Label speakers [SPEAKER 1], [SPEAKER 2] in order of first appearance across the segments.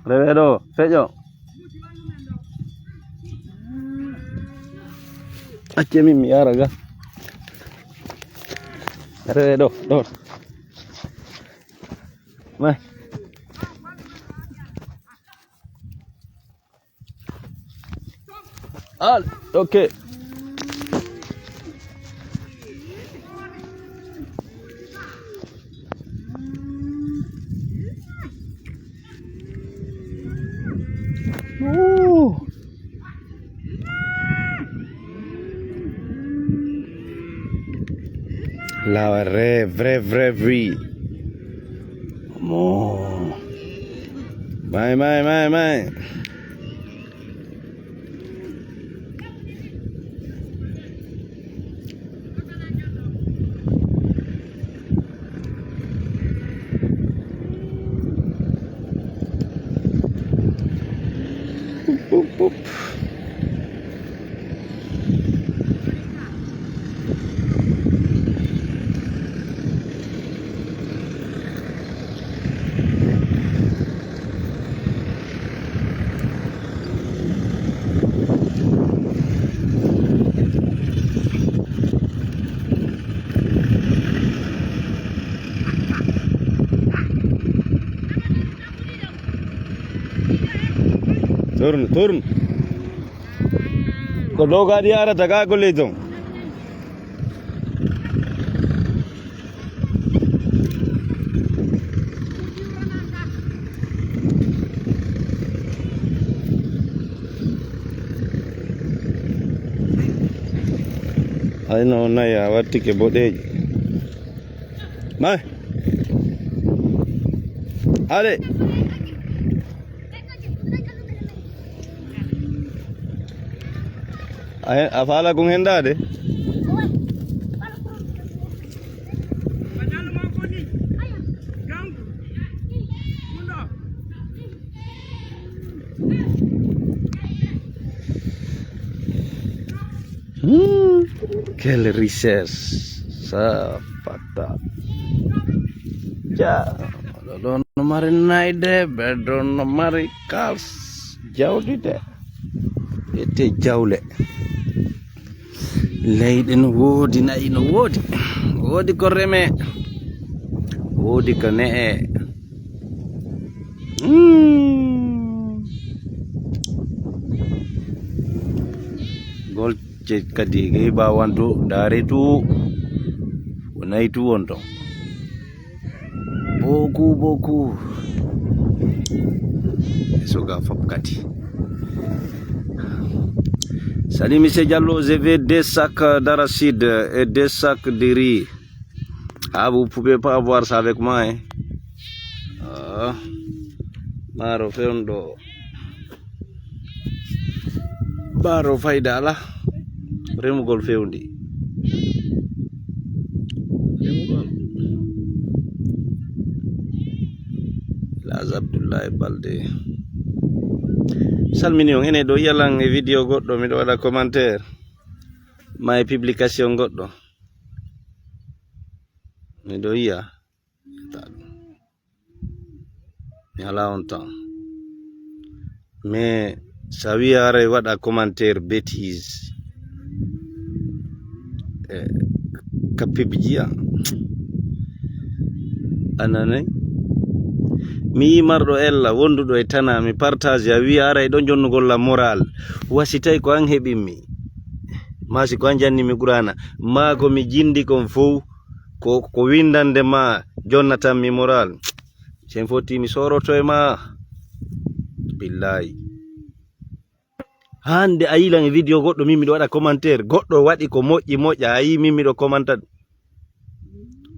[SPEAKER 1] Revedo, fejo. Acce mi yara ga. Revedo, do. Mai. Al, okay. La re. Mo. Mai. Boop. Turun. Kau loga dia ada jaga aku letung. Ayo na ya, wati ke bode. Mai. Ale. Afala kung henda de. Quelle richesse. Sapata. Ja. Don mari naide, bedron mari kals. Jauh di de. Ete jawle. Leyden woodi nayi no woodi ko reme woodi ko ne'e golce kadi gay bawanto daare tu wonayi tu won ton beaucoup soga fop kadi. Salut monsieur Diallo, je vais des sacs d'arachide et des sacs de riz. Ah, vous pouvez pas avoir ça avec moi, hein? Maro feondo. Baro faida lah. Remugol feundi. Remugol. Laz Abdullah Balde. Salmini on ene do yalang e video goddo mi do wada commentaire ma e publication goddo mi do iya mi ala on temps mais sawi are wada commentaire bêtise kapibjiya anane mi mardo ella wondudo e tana mi partage ya wi ara e don jonnugol la moral wasitay ko an hebimmi masi ko an janni mi qur'ana ma ko mi jindi kon fo ko windande ma jonnatan mi moral sen foti mi soroto e ma billahi hande ayilan e video goddo mimi do wada commentaire goddo wadi ko moƴƴi ayi mimi do commenta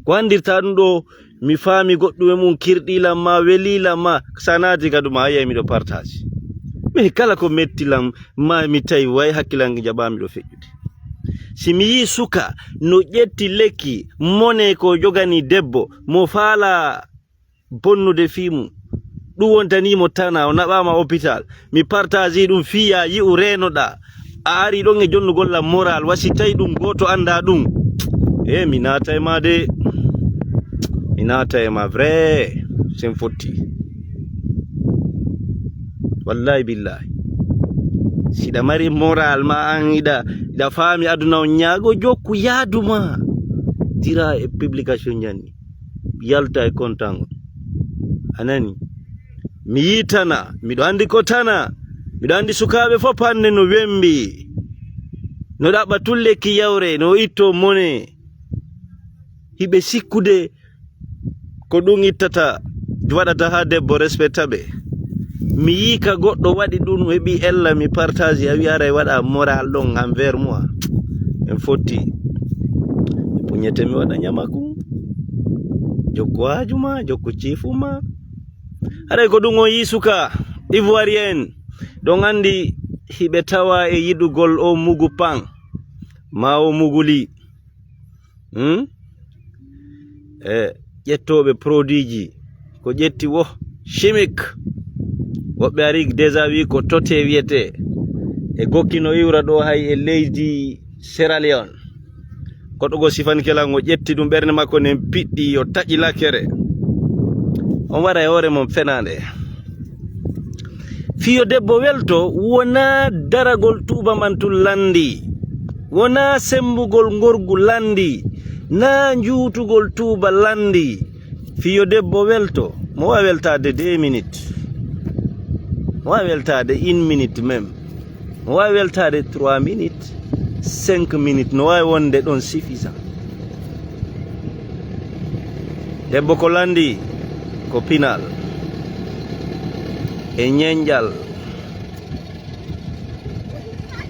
[SPEAKER 1] ko andirta dum do mi faami goddume mun kirdilam ma welilam ma sanati kadu ma ayi mi do partage me kala ko mettilam ma mi tay way hakkilangi jabami do fejjude si mi yi suka no ƴetti lekki mone ko jogani debbo mo faala bonnude fimu dum wontani mo tana o nabama hôpital mi partage dum fiya yi u renoda ari don e jonnugol la moral wasi tay dum goto anda dum mi nata e ma de inata e ma vrai sen fotti wallahi billahi sida mari moral ma an ida fami aduna on nyaago jokku yaaduma tira e publication janni yalta e kontango anani mi yitana miɗo andi ko tana miɗo andi sukaɓe fof hande no wembi no ɗaɓɓa tulle ki yawre no itto mone hiɓe sikkude ko ɗum ittata waɗata ha debbo respecta ɓe mi yika goɗɗo waɗi ɗum heɓi ella mi partage a wiyara e waɗa moral ɗon envers moi en fotti puñete mi waɗa ñamaku jokku hajuma jokku cifuma haɗay ko ɗum o yisuka ivoirien ɗon andi hiɓe tawa e yiɗugol o mugu pan ma o muguli ƴettoɓe produit ji ko ƴetti wo chimique woɓɓe ari déjà wi ko tote wiyete e gokkino iwra ɗo hay e leydi Sierra Leone goɗɗo go sifani kelan o ƴetti ɗum ɓernde makko nen piɗɗi yo taƴi lakkere on waɗa e hoore mum fenande fiyo debbo welto wona daragol tuba man tum landi wona sembugol ngorgu landi na njuutugol tuba landi fiyo debbo welto mo wawi weltade 2 minutes mo wawi weltade 1 minute même mo wawi weltade 3 minutes 5 minutes no wawi wonde ɗon suffisant debbo ko landi ko pinal e ñeñƴal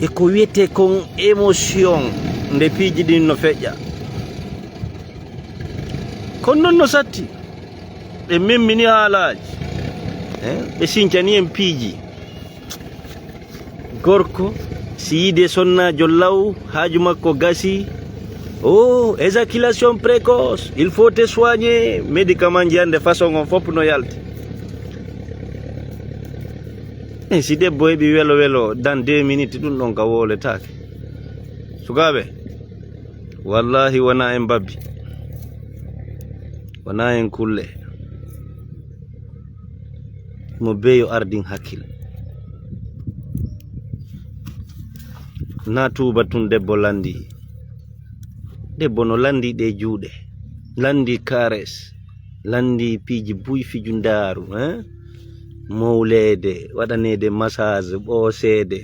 [SPEAKER 1] e ko wiyete kon émotion nde piiji ɗin no feƴƴa kon non no satti ɓe memmini haalaji ɓe sincani en piiji gorko si yiide sonnajo law haaju makko gasi éjaculation précoce il faut te soigner médicament jiyande façon on fof no yalti si debbo heɓi welo welo dans 2 minutes ɗum ɗon ka woletake sukaɓe wallahi wona en babbi wona en kulle mo beyo ardin hakkil na tuba tun debbo landi debbo no landi ɗe juuɗe landi kares landi piiji buy fiju ndaaru mowlede waɗanede massage ɓoosede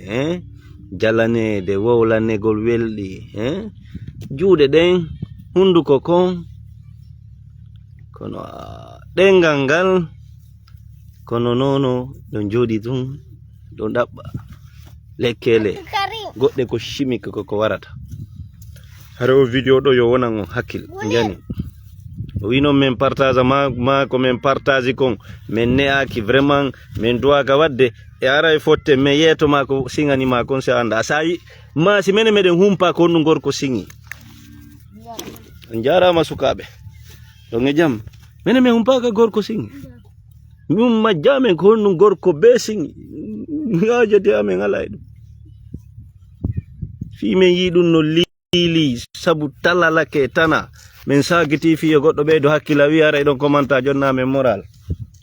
[SPEAKER 1] jalanede wowlanegol welɗi juuɗe ɗen hunduko kon kono ɗengal ngal kono nono ɗon jooɗi tun ɗon ɗaɓɓa lekkele goɗɗe ko chimique koko warata hare o vidéo ɗo yo wonan on hakkil jani o wi noon min partage ma ko min partage kon min ne'aki vraiment min duwaka wadde e ara e fotte min yeetoma ko siŋanima kon se anda sa ma si mene meɗen humpa ko honɗum gorko siŋi on jarama sukaɓe ɗon e jaam mene min humpaka gorko siŋi min majjamen ko honɗum gorko be siŋi yajete amen ala e ɗum fi min yi ɗum no lili sabu talalake tana min sagiti fiyo goɗɗo ɓeydo hakkila wi ara ɗon commenta jonna men moral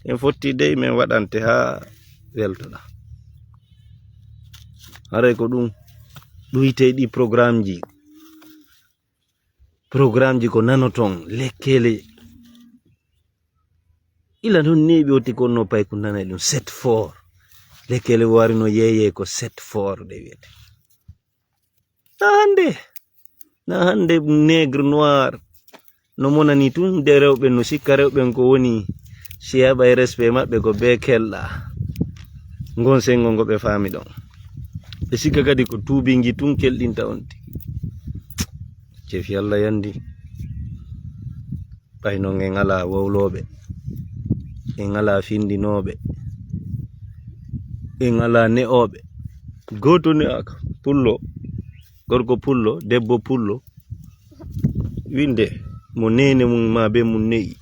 [SPEAKER 1] en fotti dey min waɗante ha weltoɗa haray ko ɗum ɗuyte ɗi programme ji ko nanoton lekkele ila non neɓi oti konno pay ko nanay ɗum 7 fort lekkele wari no yeye ko 7 fort de wiyete na hande nègre noir no monani tun de rewɓe no sikka rewɓen ko woni si heɓa e respect maɓɓe ko be kelɗa gon sengo ngo ɓe faami ɗon ɓe sikka kadi ko tuubingi tun kelɗinta on tigi cefi Allah yandi ɓay non en ala wowloɓe en ala findinoɓe en ala ne'oɓe goto ne'aka pullo gorko pullo debbo pullo winde mo nene mum ma be mum ne'i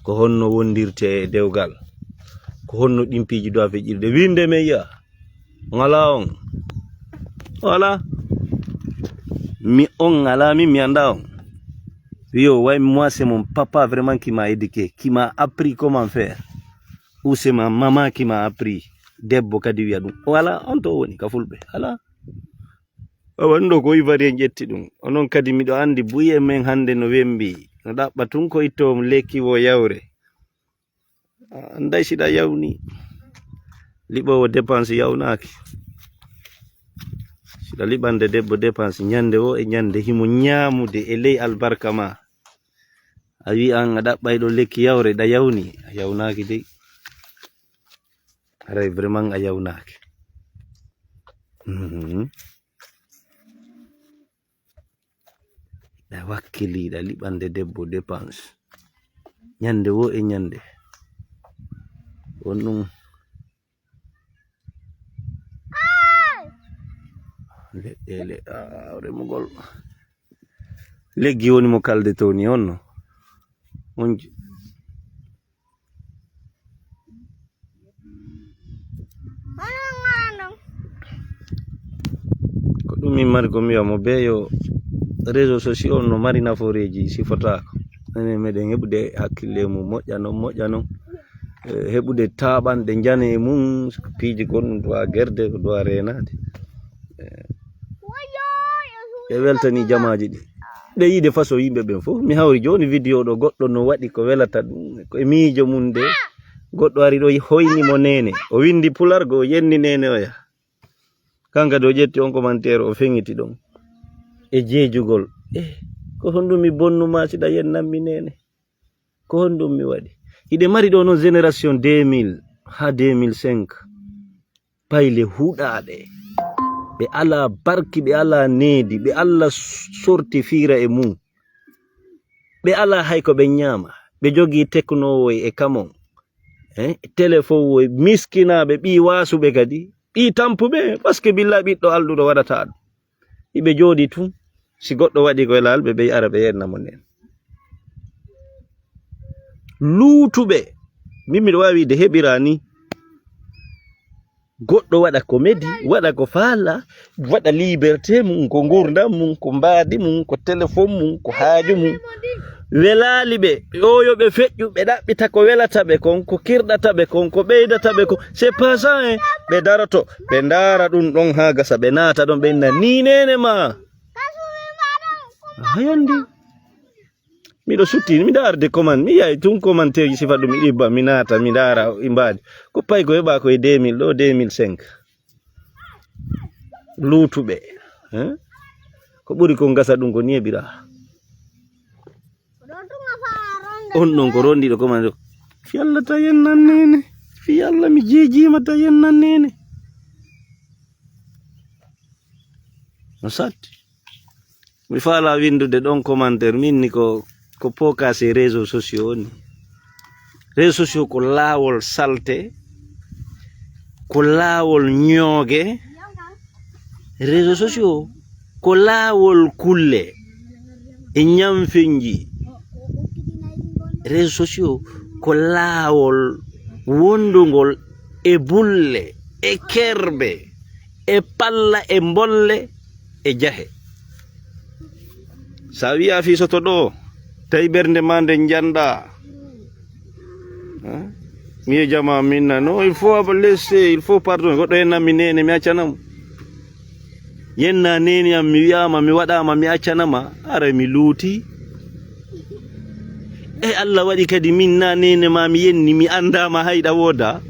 [SPEAKER 1] ko honno wondirte e dewgal ko honno ɗimpiji do a feƴirde winde me yiya ngala on wala on ala mi anda on yo ouais moi c'est mon papa vraiment qui m'a éduqué qui m'a appris comment faire ou c'est ma maman qui m'a appris debbo kadi wiya ɗum wala on to woni ka fulɓe ala wando ko ivari en ƴetti ɗum onon kadi miɗo andi buye men hande no wembi no ɗaɓɓa tun ko itto lekki wo yawre anday siɗa yawni liɓowo dépense yawnaki siɗa liɓande debbo dépense ñande wo e ñande himo ñamude e ley albarka ma a wi an a ɗaɓɓay ɗo lekki yawre ɗa yawni a yawnaki dey aray vraiment a yawnaki ɗa wakkiliɗa liɓande debbo dépense ñande wo e ñande on ɗum leɗɗele remugol leggi woni mo kalde toni on no on ko ɗum min mari ko mi wiya mo be yo réseaux sociaux on no mari naforeji sifotako enen meɗen heɓude hakkille mum moƴƴa non heɓude taɓanɗe jane mum piiji gonɗum dowa guerde ko dowa renade ɓe weltani jamaji ɗi ɓe yiide façon yimɓe ɓen fof mi hawri joni vidéo ɗo goɗɗo no waɗi ko welata ɗum e miijo mum de goɗɗo ari ɗo hoynimo nene o windi pulargo o yenni nene oya kanka do ƴetti on commentaire o feŋiti ɗon e jeejugol ko honɗum mi bonnuma siɗa yennanmi nene ko honɗum mi waɗi hiɗe mari ɗo noon génération 2000 ha 2005 payle huɗaɗe ɓe ala barki ɓe ala needi ɓe ala sorti fiira e mum ɓe ala hay ko ɓe ñaama ɓe jogi teknowoy e kamon téléphone woy miskinaɓe ɓi wasuɓe kadi ɓi tampuɓe par ce que billa ɓiɗɗo alɗuɗo waɗata ɗum iɓe jooɗi tun si goɗɗo waɗi koye laal ɓe ɓey ara ɓe yennamo nden luutuɓe min miɗo wawi wide heɓira ni goɗɗo waɗa ko medi waɗa ko faala waɗa liberté mum ko gurdam mum ko mbaadi mum ko téléphone mum ko haaju mum welali ɓe yoyoɓe feƴƴu ɓe ɗaɓɓita ko welata ɓe kon ko kirɗata ɓe kon ko ɓeydata ɓe ko c'est pas ça ɓe darato ɓe ndaara ɗum ɗon ha gasa ɓe naata ɗon ɓe inna ni nene ma hayandi miɗo sutti miɗa arde commande mi yay tun commentaire ji sifa ɗum mi ɗibba mi naata mi ndaara imbaadi ko pay ko heɓa koye 2000 ɗo 2005 luutuɓe ko ɓuri ko gasa ɗum ko nieɓira on ɗon ko rondiɗo commande fi Allah ta yennan nene fi Allah mi jejima ta yennan nene no satti mi faala windude ɗon commentaire min ni ko pokase réseaux sociaux ni réseaux sociaux ko laawol salte ko laawol ñooge réseaux sociaux ko laawol kulle e ñamfenji réseaux sociaux ko laawol wondugol e bulle e kerbe e palla e bolle e jahe sa wiya fi soto ɗo tawi ɓernde ma nde janda mi jama minna no il faut laisser il faut pardon goɗɗo yennami nene mi accanamo yenna neni am mi wiyama mi waɗama mi accanama ara mi luuti e Allah waɗi kadi min na nene ma mi yenni mi andama hayɗa woda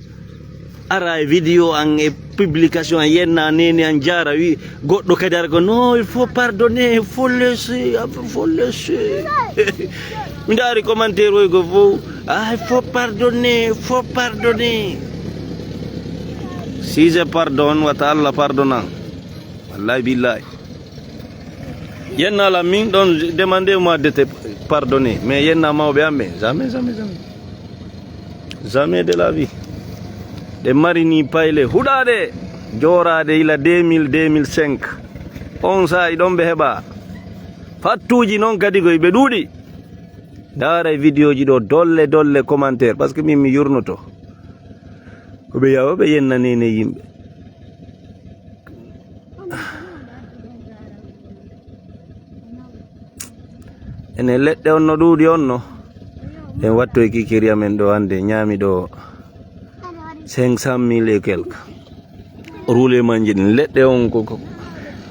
[SPEAKER 1] ara e vidéo an e publication an yenna nene an jara wi goɗɗo kadi ara ko non il faut pardonner il faut laisser mi daari commentaire oy go fo il faut pardonner si je pardonne wata Allah pardonnant wallahi billahi yenna la min ɗon demandez moi de te pardonner mais yenna mawɓe amɓe jamais de la vie ɗe marini payle huɗaɗe jorade ila 2000 2005 on sa'i ɗon ɓe heɓa fattuji noon kadi koye ɓe ɗuuɗi daara e vidéo ji ɗo dolle commentaire par ce que min mi yurnoto ko ɓe yawa ɓe yennanene yimɓe ene leɗɗe on no ɗuuɗi on no en watto e kikiri amen ɗo hande ñaami ɗo 500,000 et quelque roule manjin ledde on ko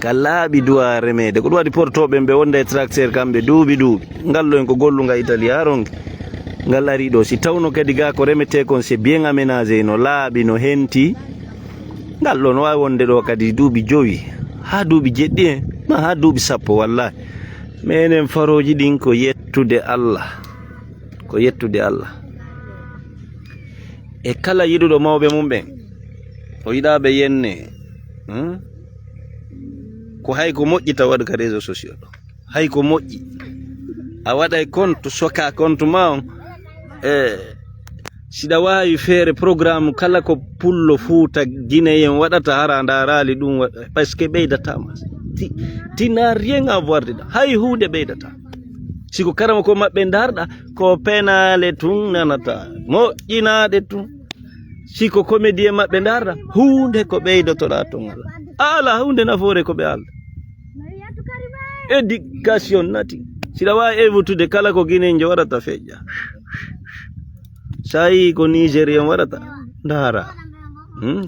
[SPEAKER 1] kalabi duwa remede ko wadi portobe be wonda e tracteur kambe duubi ngallo en ko gollunga Italie aronge ngal ari do si tawno kadi ga ko remete kon c'est bien aménagé no laabi no henti ngallo no wawi wonde do kadi duubi jowi ha duubi jeddi ma ha duubi sappo wallahi menen faroji din ko yettude Allah e kala yidudo mawbe mumbe o yidabe yenne ko hay ko moƴƴi taw waɗa ka réseaux sociaux ɗo hay ko moƴƴi a waɗa e compte soka compte ma on siɗa wawi feere programme kala ko pullo Fuuta Guinéen waɗata hara darali ɗum par ce que ɓeydatama ti n'a rien à voir dedans hay hunde ɓeydata siko karama ko maɓɓe darɗa ko penale tun nanata moƴƴinaɗe tun siko comédie maɓɓe darɗa hunde ko ɓeydotoɗa ton ala hunde nafoore ko ɓe alda éducation nati siɗa wawi évitude kala ko Guinéen waɗata feƴƴa sayi ko Nigérien waɗata ndara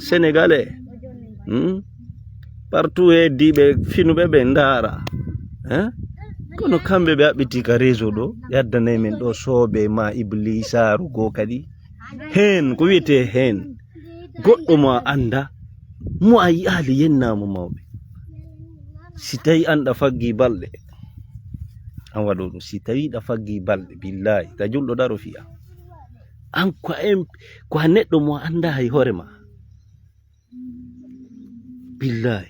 [SPEAKER 1] Sénégalais partout heddiɓe finuɓe ɓe ndara kono kamɓe ɓe haɓɓiti ka réseau ɗo yaddanayi men ɗo soobe ma iblisaru go kadi hen ko wiyete hen goɗɗo mo a anda mo a yiyali yennamo mawɓe si tawi anɗa faggi balɗe an waɗo ɗum si tawi ɗa faggi balɗe billahi ta julɗo daro fiya an ko a neɗɗo mo anda hay hoore ma billahi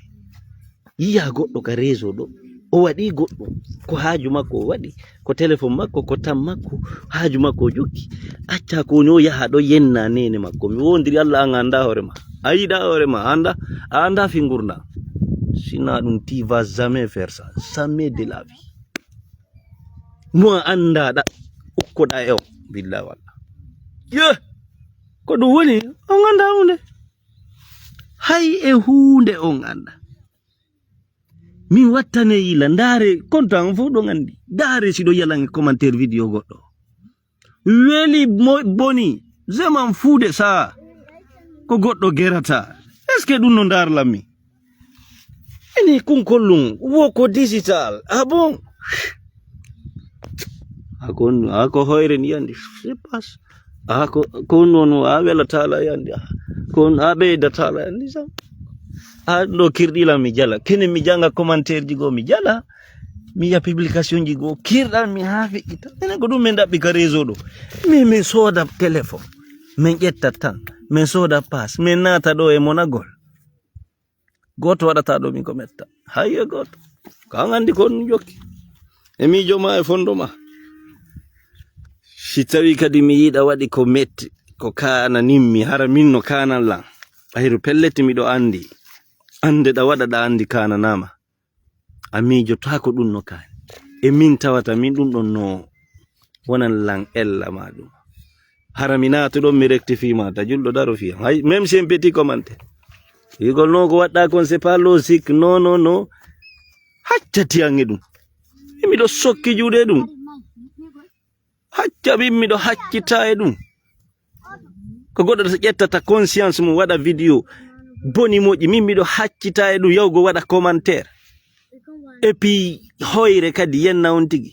[SPEAKER 1] yiya goɗɗo ka réseau ɗo o waɗi goɗɗo ko haaju makko o waɗi ko téléphone makko ko tam makko haaju makko o jokki acca ko woni o yaha ɗo yenna nene makko mi wondiri Allah an anda hoore ma a yiɗa hoore ma a anda fi gurdam sina ɗum tu vas jamais faire ça jamais de la vie mo andaɗa ukkoɗa e o billahi wallah ye ko ɗum woni on anda hunde hay e hunde on anda min wattane yila ndaare content fu ɗon andi ndaare siɗo yalan commentaire vidéo goɗɗo weli boni zaman fuude sa ko goɗɗo gerata est ce que ɗum no ndarlammi ene kunkollum woko digital bon ako hoyre ni yandi c'est pas ko nono a welatala yandi ko a ɓeydatala yandi sam ɗo kirɗilam mi jala kene mi janga commentaire ji go mi jala mi ya publication ji go kirɗan mi ha feƴƴita enen ko ɗum min ɗaɓɓi ka réseau ɗo min sooda téléphone min ƴetta tan min sooda passe min naata ɗo e monagol goto waɗata ɗo min ko metta hayye goto kan andi ko ɗum jokki e miijo ma e fondo ma si tawi kadi mi yiɗa waɗi ko metti ko kana nimmi hara min no kanan lan ɓayru pelleti miɗo andi ande ɗa waɗa ɗa andi kananama a miijoto ko ɗum no kani e min tawata min ɗum ɗon no wonan lan ella ma ɗum hara mi nato ɗon mi rectifie ma ta julɗo daro fiyam hay même si en petit commentaire igol no ko waɗɗa kon c'est pas logique non haccati an e ɗum miɗo sokki juuɗe ɗum hacca miɗo haccita e ɗum ko goɗɗo ƴettata conscience mum waɗa vidéo boni moƴƴi min miɗo haccita e ɗum yawgo waɗa commentaire et puis hoyre kadi yenna on tigi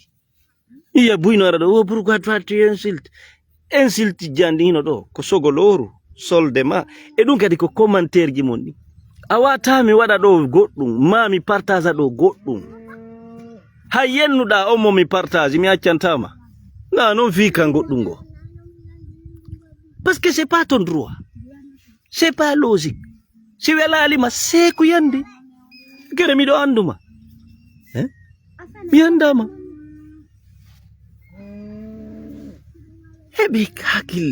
[SPEAKER 1] iya buyno ara ɗo pourquoi toi tu insulte jandi hino ɗo ko sogoloru solde ma e ɗum kadi ko commentaire ji mon ɗi a wata mi waɗa ɗo goɗɗum ma mi partage ɗo goɗɗum ha yennuɗa on mo mi partage mi accantama na non fi kan goɗɗum go parce que c'est pas ton droit c'est pas logique si welalima c'est ko yande kere miɗo anduma mi andama heɓi hakkil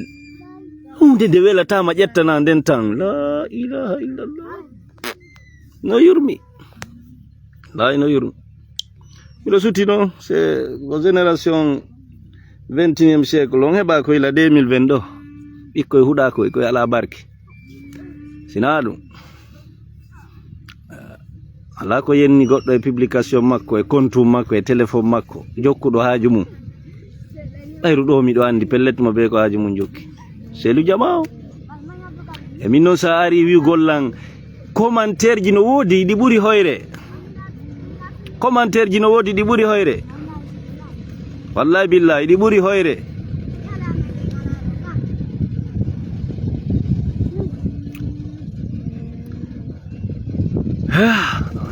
[SPEAKER 1] hunde nde welatama ƴettana nden tan la ilaha illallah no yurmi lay no yurmi miɗo sutti noon c'est ko génération 21e siècle on heɓa koye la 2020 ɗo ɓikkoye huɗa koye ala barke sina ɗum ala ko yenni goɗɗo e publication makko e compte makko e téléphone makko jokkuɗo haaju mum ɓayru ɗo miɗo andi pellet mo be ko haaju mum jokki selu jama o e min non sa ari wi gollan commentaire ji no wodi di buri hoyre commentaire ji no wodi di buri hoyre wallahi billahi di buri hoyre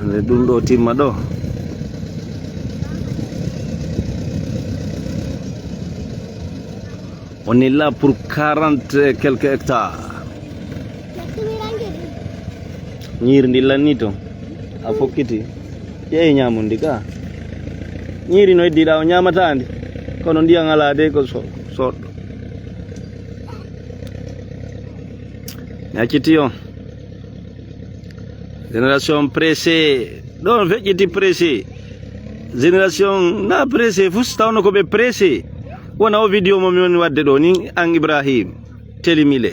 [SPEAKER 1] le dum do timma do on est là pour 40 quelques hectares ñir ndi lanni to a fokkiti yeyi ñamundi ka ñiri no eddiɗa o ñamatandi kono ndiyan ala de ko soɗɗo mi acciti on génération pressé ɗon feƴƴiti pressé génération na pressé fus tawno ko ɓe pressé wona o vidéo mo mi woni wadde ɗo ni an Ibrahim telimile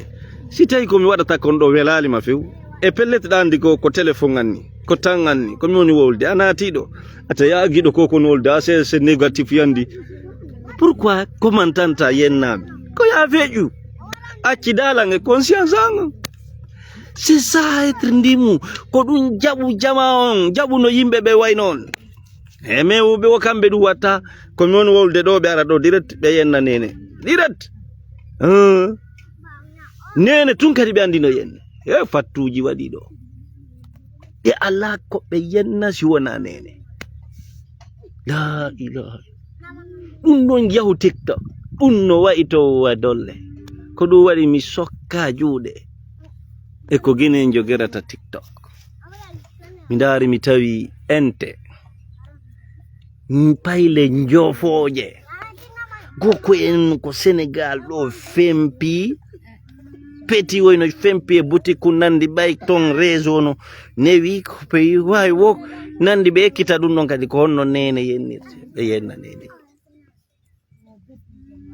[SPEAKER 1] si tawi komi waɗata kon ɗo welalima few e pellete ɗa andi ko téléphone anni ko tan anni komi woni wolde a naatiɗo ata yaagiɗo ko kon wolde a c'est négatif yandi pourquoi commentanta yennaɓe ko ya feƴƴu acci dalan e conscience an c'est ça être ndimu ko ɗum jaɓu jama on jaɓu no yimɓe ɓe way noon e mais woɓe wo kamɓe ɗum watta komi woni wolde ɗo ɓe ara ɗo direct ɓe yenna nene direct nene tun kadi ɓe andino yenne e fattuji waɗi ɗo e ala ko ɓe yenna si wona nene la ilaha ɗum ɗon yahu TikTok ɗum no wayi to wa dolle ko ɗum waɗi mi sokka juuɗe e ko guine jogirata TikTok mi daari mi tawi ente payle njofooje goko en ko Sénégal ɗo fempi peti woyno fempi e boutique nandi ɓay ton réseau no newi ko ɓe wawi wo nandi ɓe ekkita ɗum ɗon kadi ko honno nene yennirte ɓe yenna nene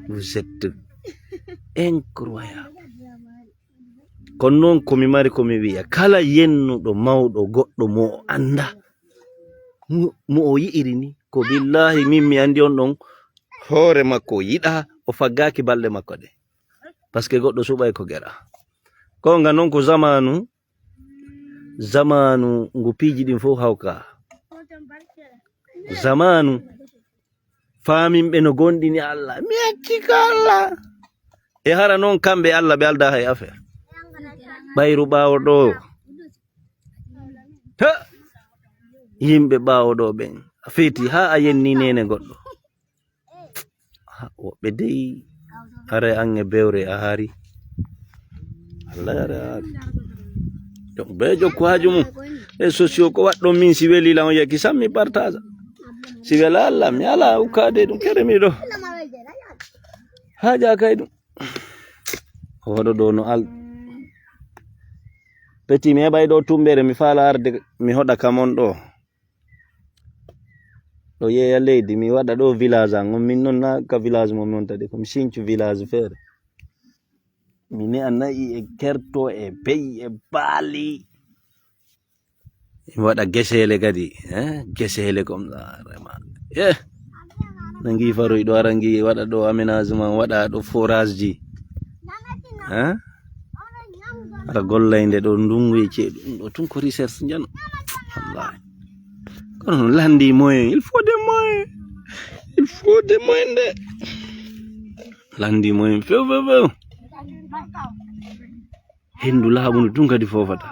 [SPEAKER 1] vous êtes incroyable kono noon komi mari komi wiya kala yennuɗo mawɗo goɗɗo mo o anda mo o yi'iri ni ko billahi min mi andi on ɗon hoore makko yiɗa o faggaki balɗe makko de par ce que goɗɗo suɓay ko gera ko nga noon ko zamanu ngu piiji ɗin fof hawka zamanu faminɓe no gonɗini Allah mi accika Allah e hara noon kamɓe Allah ɓe alda hay affaire ɓayru ɓawo ɗo yimɓe ɓawo ɗo ɓen feeti ha a yenni nene goɗɗo woɓɓe dey hare an e bewre a haari Allah yare haari ɓe jokku haaju mum e socio ko waɗɗon min si welila on yaki sam mi partage si wela Allah mi ala ukkade ɗum keremi ɗo haja kay ɗum hoɗo ɗo no al petit mi heɓay ɗo tumbere mi faala arde mi hoɗa kamon ɗo ɗo yeeya leydi mi waɗa ɗo village an on min noon na ka village mom noon tadi komi sincu village feere mi ne'a nayi e kerto e beyi e baali mi waɗa gesele kadi gesele comme ça vraiment nangi faroy ɗo arangi waɗa ɗo aménagement waɗa ɗo forage ji ara gollayde ɗo ndungu e ceeɗu ɗo tun ko recherche jano wallahi kono non landi moyen il faut des moyens de landi moyen few hendu laaɓundu tun kadi fofata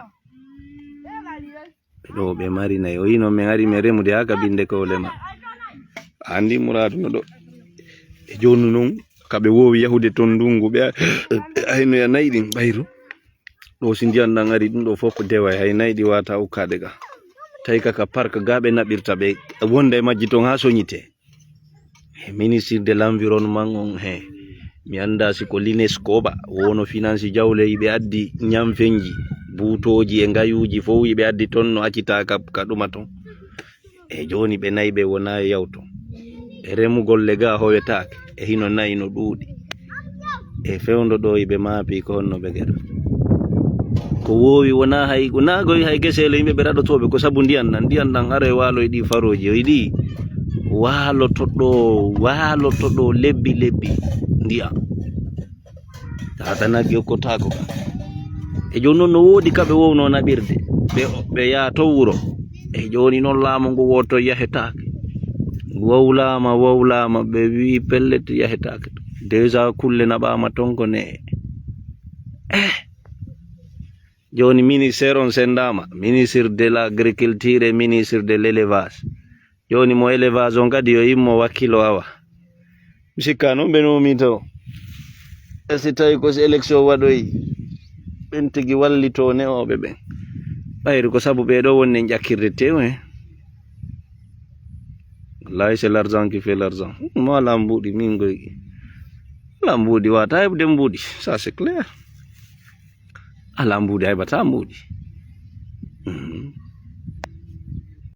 [SPEAKER 1] ɗo ɓe mari nayi o yino min ari mi remude ha kabinde ko lema andi muradu no ɗo e joni noon kaɓe wowi yahude ton ndungu ɓe ayno ya nayi ɗin ɓayru ɗo si ndiyan ɗan ari ɗum ɗo fof dewa hay nayi ɗi wata ukkade ga tawi kaka parc ga ɓe naɓirta ɓe wonda e majji ton ha soñite ministre de l'environnement on mi anda siko l'UNESCO ba wono finance jawle yiɓe addi ñamfenji buutoji e ngayuji fof yiɓe addi ton no accita ka ɗuma ton e joni ɓe nayi ɓe wona yawto e remugol le ga howetake e hino nayi no ɗuuɗi e fewndo ɗo yiɓe maapi ko honno ɓe gera ko wowi wona hay gonagoy hay gesele yimɓe ɓe raɗotoɓe ko saabu ndiyan ɗan ara e waalo e ɗi faroji o yiɗi waloto ɗo lebbi ndiyam tata naggi hokkotako ka e joni noon no woodi kaɓe wowno naɓirde ɓe yaha to wuro e joni noon laamu ngu woto yahetake wowlama ɓe wi pellet yahetake déjà kulle naɓama ton ko ne joni ministére on sendama, ministre de l'agriculture et ministre de l'élevage. Joni mo élevage on kadi yo yimmo wakkilo awa mi sikka noon ɓe nomi to si tawi ko si élection waɗoyi ɓen tigi wallito newoɓe ɓen ɓayri ko saabu ɓeɗo wonni ƴakkirde tew wallahi c'est l'argent qui fait l'argent mo ala mbuuɗi min goygi ala mbuuɗi wata heɓde mbuuɗi ça c'est clair ala mbuuɗi heɓata mbuuɗi